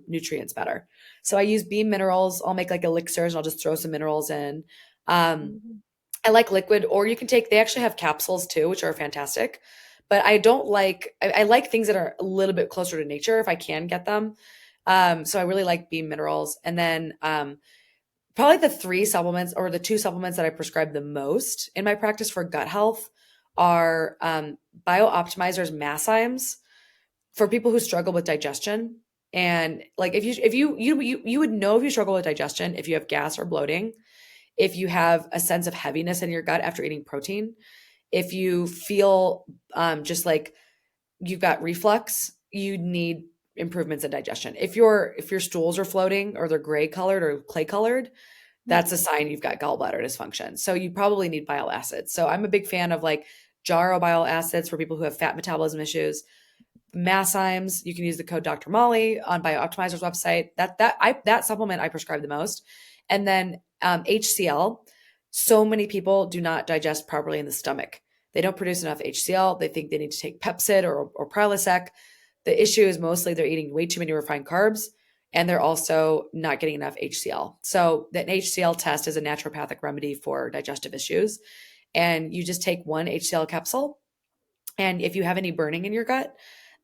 nutrients better. So I use Beam Minerals. I'll make like elixirs and I'll just throw some minerals in. Um, Mhm. I like liquid, or you can take, they actually have capsules too, which are fantastic. But I don't like, I like things that are a little bit closer to nature if I can get them. So I really like Beam Minerals. And then probably the three supplements or the two supplements that I prescribe the most in my practice for gut health are BioOptimizer's Masszymes for people who struggle with digestion. And like if you would know if you struggle with digestion, if you have gas or bloating, if you have a sense of heaviness in your gut after eating protein, if you feel just like you've got reflux, you need improvements in digestion. If your stools are floating or they're gray colored or clay colored, Mhm. that's a sign you've got gallbladder dysfunction. So you probably need bile acids. So I'm a big fan of like jarrow bile acids for people who have fat metabolism issues. Masszymes, you can use the code Dr. Molly on BioOptimizer's website. That supplement I prescribe the most. And then HCl. So many people do not digest properly in the stomach. They don't produce enough HCl. They think they need to take Pepcid or Prilosec. The issue is mostly they're eating way too many refined carbs and they're also not getting enough HCl. So that HCl test is a naturopathic remedy for digestive issues. And you just take one HCl capsule, and if you have any burning in your gut,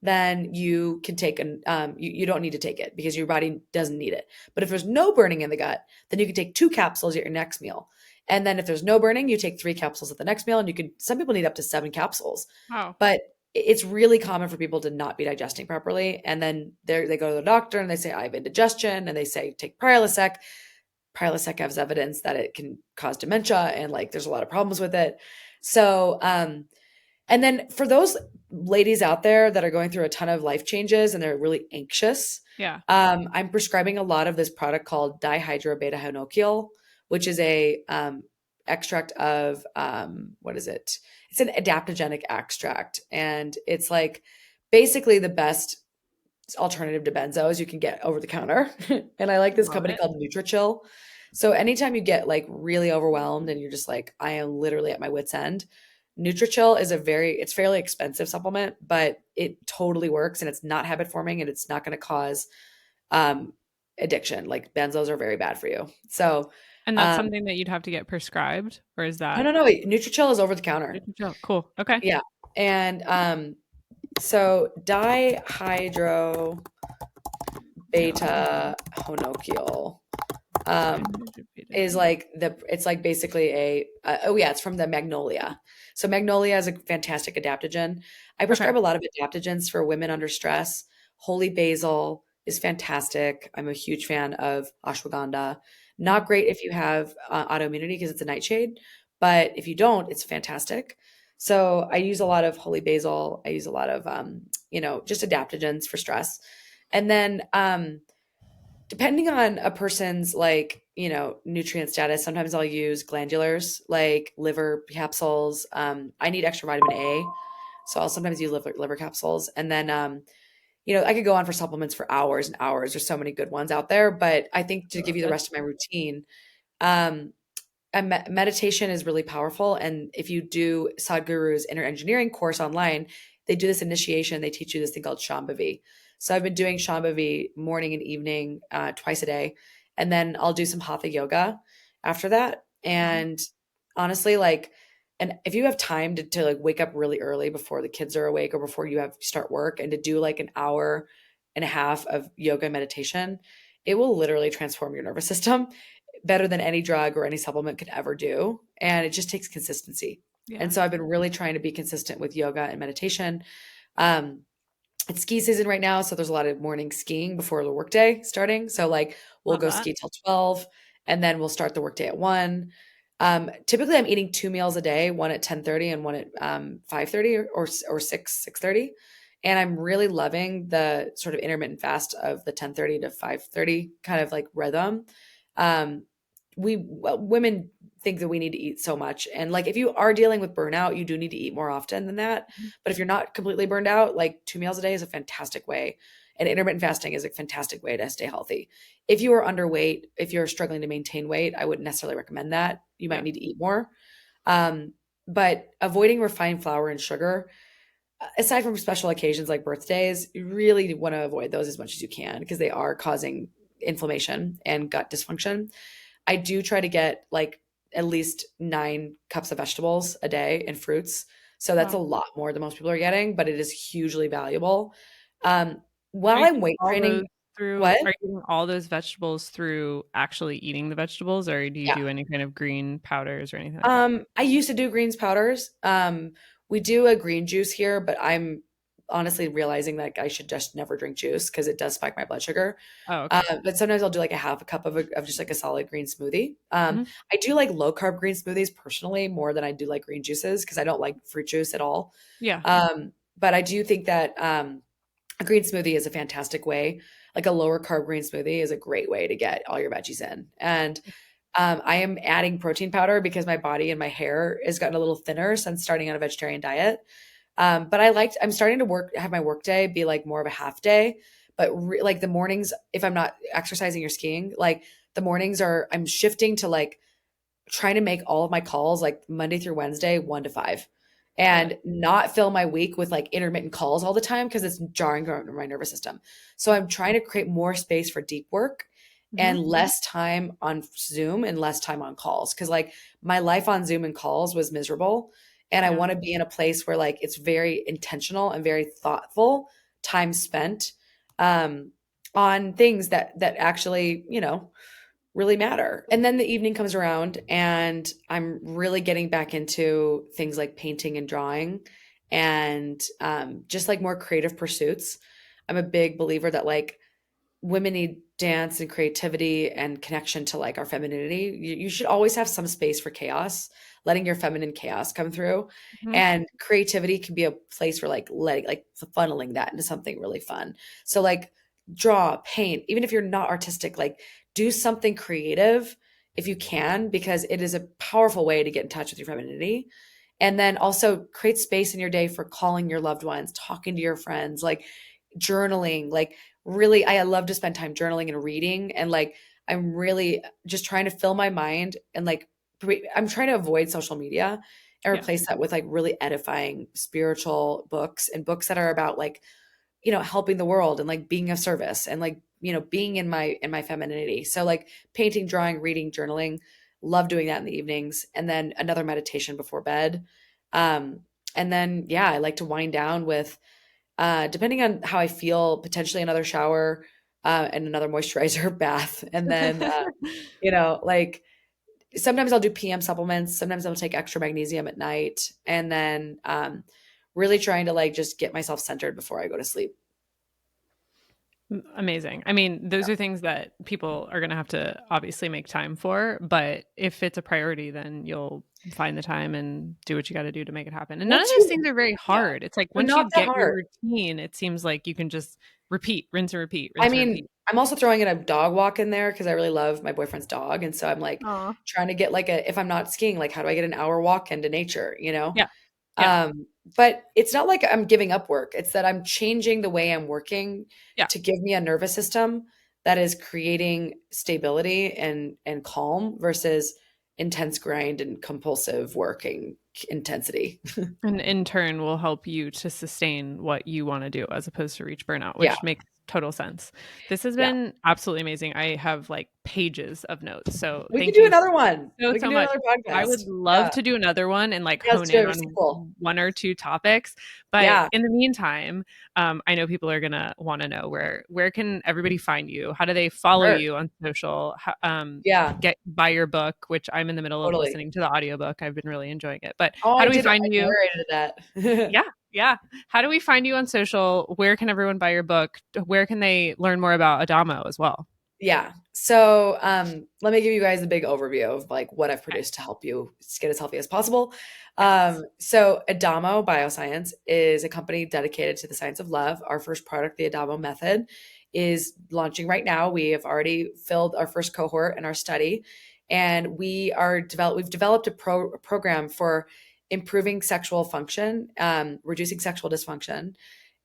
then you can take you don't need to take it because your body doesn't need it. But if there's no burning in the gut, then you can take 2 capsules at your next meal. And then if there's no burning, you take 3 capsules at the next meal. And some people need up to 7 capsules, Wow. but it's really common for people to not be digesting properly. And then they go to the doctor and they say, I have indigestion. And they say, take Prilosec. Prilosec has evidence that it can cause dementia and like there's a lot of problems with it. So, and then for those ladies out there that are going through a ton of life changes and they're really anxious, Yeah. I'm prescribing a lot of this product called dihydrobeta-hinochiol, which is a extract of what is it? It's an adaptogenic extract, and it's like basically the best alternative to benzos you can get over the counter. And I like this Love company it. called Nutrichill. So anytime you get like really overwhelmed and you're just like, I am literally at my wit's end, Nutrichill is it's fairly expensive supplement, but it totally works and it's not habit forming and it's not going to cause um, addiction. Like benzos are very bad for you. So, And that's um, something that you'd have to get prescribed, or is no, that no, no, wait. Nutrichill is over the counter. oh, cool. Okay. Yeah. And so dihydro beta honochiol is like it's like basically oh yeah, it's from the magnolia. So magnolia is a fantastic adaptogen. I Okay. prescribe a lot of adaptogens for women under stress. Holy basil is fantastic. I'm a huge fan of ashwagandha. Not Mhm. great if you have autoimmunity because it's a nightshade, but if you don't, it's fantastic. So I use a lot of holy basil. I use a lot of just adaptogens for stress. And then depending on a person's like, nutrient status. Sometimes I'll use glandulars like liver capsules. I need extra vitamin A, so I'll sometimes use liver capsules. And then, I could go on for supplements for hours and hours. There's so many good ones out there. But I think to give you the rest of my routine, um, meditation is really powerful. And if you do Sadhguru's inner engineering course online, they do this initiation. They teach you this thing called Shambhavi. So I've been doing Shambhavi morning and evening, twice a day. And then I'll do some hatha yoga after that. Mhm. And honestly, and if you have time to like wake up really early before the kids are awake or before you have start work and to do like an hour and a half of yoga and meditation, it will literally transform your nervous system better than any drug or any supplement could ever do. And it just takes consistency. And Yeah. so I've been really trying to be consistent with yoga and meditation. Um, it's ski season right now, so there's a lot of morning skiing before the workday starting. So like we'll Love go that. ski till 12 and then we'll start the workday at 1. Typically I'm eating 2 meals a day, one at 10:30 and one at 5:30 or 6:30. And I'm really loving the sort of intermittent fast of the 10:30 to 5:30 kind of like rhythm. Um, women think that we need to eat so much. And like if you are dealing with burnout, you do need to eat more often than that. Mhm. But if you're not completely burned out, like 2 meals a day is a fantastic way. And intermittent fasting is a fantastic way to stay healthy. If you are underweight, if you're struggling to maintain weight, I wouldn't necessarily recommend that. You might Yeah. need to eat more. Um, but avoiding refined flour and sugar, aside from special occasions like birthdays, you really want to avoid those as much as you can because they are causing inflammation and gut dysfunction. I do try to get like at least 9 cups of vegetables a day and fruits. So that's a Wow. lot more than most people are getting, but it is hugely valuable. Are While you I'm getting weight all training, those through what? are you getting all those vegetables through actually eating the vegetables, or do you Yeah. do any kind of green powders or anything like that? I used to do greens powders. We do a green juice here, but I'm honestly realizing that I should just never drink juice because it does spike my blood sugar. Oh, okay. But sometimes I'll do like a half a cup of just like a solid green smoothie. Mhm. I do like low carb green smoothies personally more than I do like green juices because I don't like fruit juice at all. Yeah. But I do think that a green smoothie is a fantastic way. Like a lower carb green smoothie is a great way to get all your veggies in. And I am adding protein powder because my body and my hair has gotten a little thinner since starting on a vegetarian diet. But I'm starting to have my work day be like more of a half day. But like the mornings, if I'm not exercising or skiing, like the mornings I'm shifting to like trying to make all of my calls like Monday through Wednesday, 1 to 5, Love it. and not fill my week with like intermittent calls all the time because it's jarring on my nervous system. So I'm trying to create more space for deep work and Mhm. less time on Zoom and less time on calls. Cause like my life on Zoom and calls was miserable. And I Yeah. want to be in a place where like it's very intentional and very thoughtful time spent um, on things that actually, really matter. And then the evening comes around and I'm really getting back into things like painting and drawing and just like more creative pursuits. I'm a big believer that like women need dance and creativity and connection to like our femininity. You should always have some space for chaos, letting your feminine chaos come through. Mhm. And creativity can be a place where like letting like funneling that into something really fun. So like draw, paint, even if you're not artistic, like do something creative if you can, because it is a powerful way to get in touch with your femininity. And then also create space in your day for calling your loved ones, talking to your friends, like journaling, like really I love to spend time journaling and reading and like I'm really just trying to fill my mind and like I'm trying to avoid social media and Yeah. replace that with like really edifying spiritual books and books that are about like helping the world and like being of service and like being in my femininity. So like painting, drawing, reading, journaling, love doing that in the evenings, and then another meditation before bed. um and then yeah, I like to wind down with depending on how I feel, potentially another shower, and another moisturizer bath. And then, like sometimes I'll do PM supplements. Sometimes I'll take extra magnesium at night. And then really trying to like just get myself centered before I go to sleep. Amazing. I mean, those are things that people are going to have to obviously make time for, but if it's a priority, then you'll find the time and do what you got to do to make it happen. And none of Once those you, things are very yeah, hard. It's like they're once not you that get your hard. routine, it seems like you can just repeat, rinse and repeat, I rinse and mean, repeat. I'm also throwing in a dog walk in there because I really love my boyfriend's dog. And so I'm like Oh, trying to get like if I'm not skiing, like how do I get an hour walk into nature, you know? yeah. Yeah. Um, but it's not like I'm giving up work. It's that I'm changing the way I'm working Yeah. to give me a nervous system that is creating stability and calm versus intense grind and compulsive working intensity. And in turn will help you to sustain what you want to do as opposed to reach burnout, Yeah. which makes total sense. This has Yeah. been absolutely amazing. I have like pages of notes. So We can thank do you another one. so, We can so do much. another I would podcast. love Yeah. to do another one and like Let's hone do in a on sequel. one or two topics. But Yeah. in the meantime, I know people are gonna want to know where can everybody find you? How do they follow Sure. you on social? Yeah, Get buy your book, which I'm in the middle of totally. listening to the audiobook. I've been really enjoying it. But Oh, how I do we did. I find you? narrated that. Yeah, yeah. How do we find you on social? Where can everyone buy your book? Where can they learn more about Adamo as well? Yeah. So, let me give you guys a big overview of like what I've Okay. produced to help you get as healthy as possible. Yes. So Adamo Bioscience is a company dedicated to the science of love. Our first product, the Adamo method, is launching right now. We have already filled our first cohort in our study, and we've developed a program for improving sexual function, reducing sexual dysfunction,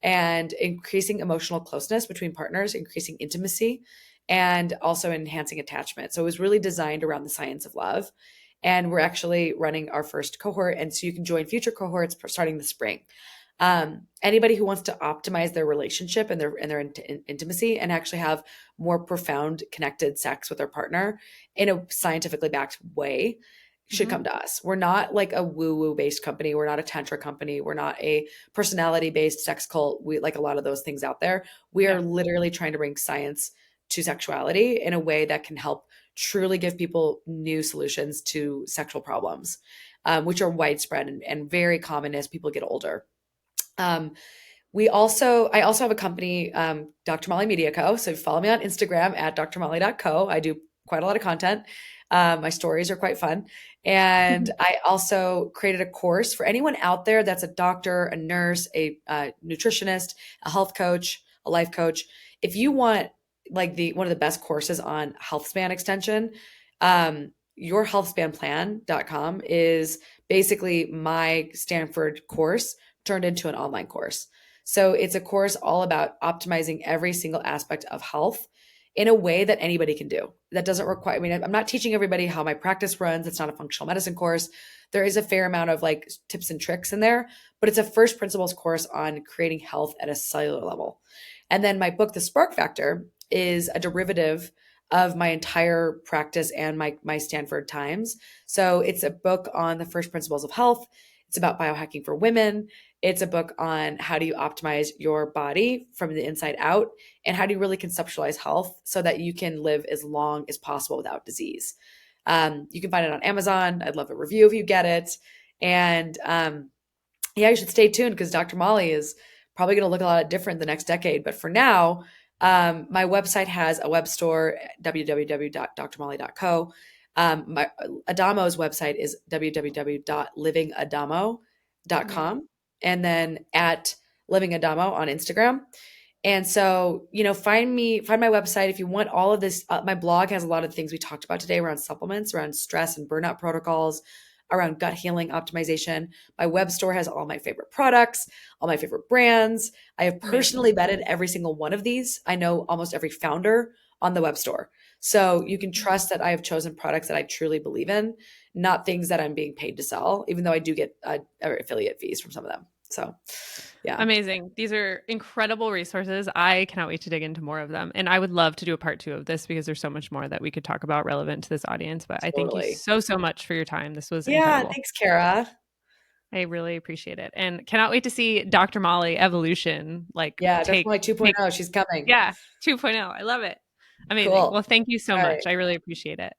and increasing emotional closeness between partners, increasing intimacy, and also enhancing attachment. So it was really designed around the science of love. And we're actually running our first cohort. And so you can join future cohorts starting the spring. Anybody who wants to optimize their relationship and their intimacy and actually have more profound connected sex with their partner in a scientifically backed way should Hmm. come to us. We're not like a woo woo based company. We're not a tantra company. We're not a personality based sex cult. We like a lot of those things out there. We Yeah. are literally trying to bring science to sexuality in a way that can help truly give people new solutions to sexual problems, which are widespread and very common as people get older. Um, I also have a company, Dr. Molly Media Co. So follow me on Instagram at drmolly.co. I do quite a lot of content. My stories are quite fun. And I also created a course for anyone out there that's a doctor, a nurse, a nutritionist, a health coach, a life coach. If you want like the one of the best courses on health span extension, yourhealthspanplan.com is basically my Stanford course turned into an online course. So it's a course all about optimizing every single aspect of health in a way that anybody can do. That doesn't require, I mean, I'm not teaching everybody how my practice runs. It's not a functional medicine course. There is a fair amount of like tips and tricks in there, but it's a first principles course on creating health at a cellular level. And then my book, The Spark Factor, is a derivative of my entire practice and my Stanford times. So it's a book on the first principles of health. It's about biohacking for women. It's a book on how do you optimize your body from the inside out and how do you really conceptualize health so that you can live as long as possible without disease. You can find it on Amazon. I'd love a review if you get it. And yeah, you should stay tuned because Dr. Molly is probably going to look a lot different the next decade. But for now, my website has a web store, www.drmolly.co. My Adamo's website is Amazing. www.livingadamo.com and then at Living Adamo on Instagram. And so, find my website if you want all of this. My blog has a lot of things we talked about today around supplements, around stress and burnout protocols, around gut healing optimization. My web store has all my favorite products, all my favorite brands. I have Amazing. personally vetted every single one of these. I know almost every founder on the web store. So you can trust that I have chosen products that I truly believe in, not things that I'm being paid to sell, even though I do get affiliate fees from some of them. So, yeah, Amazing. These are incredible resources. I cannot wait to dig into more of them. And I would love to do a part two of this because there's so much more that we could talk about relevant to this audience. But I thank you totally. so, so much for your time. This was Yeah, incredible. thanks, Kara. I really appreciate it. And cannot wait to see Dr. Molly evolution like Yeah, take definitely take 2.0. She's coming. yeah, 2.0. I love it. Amazing. Cool. Well, thank you so All right. much. I really appreciate it.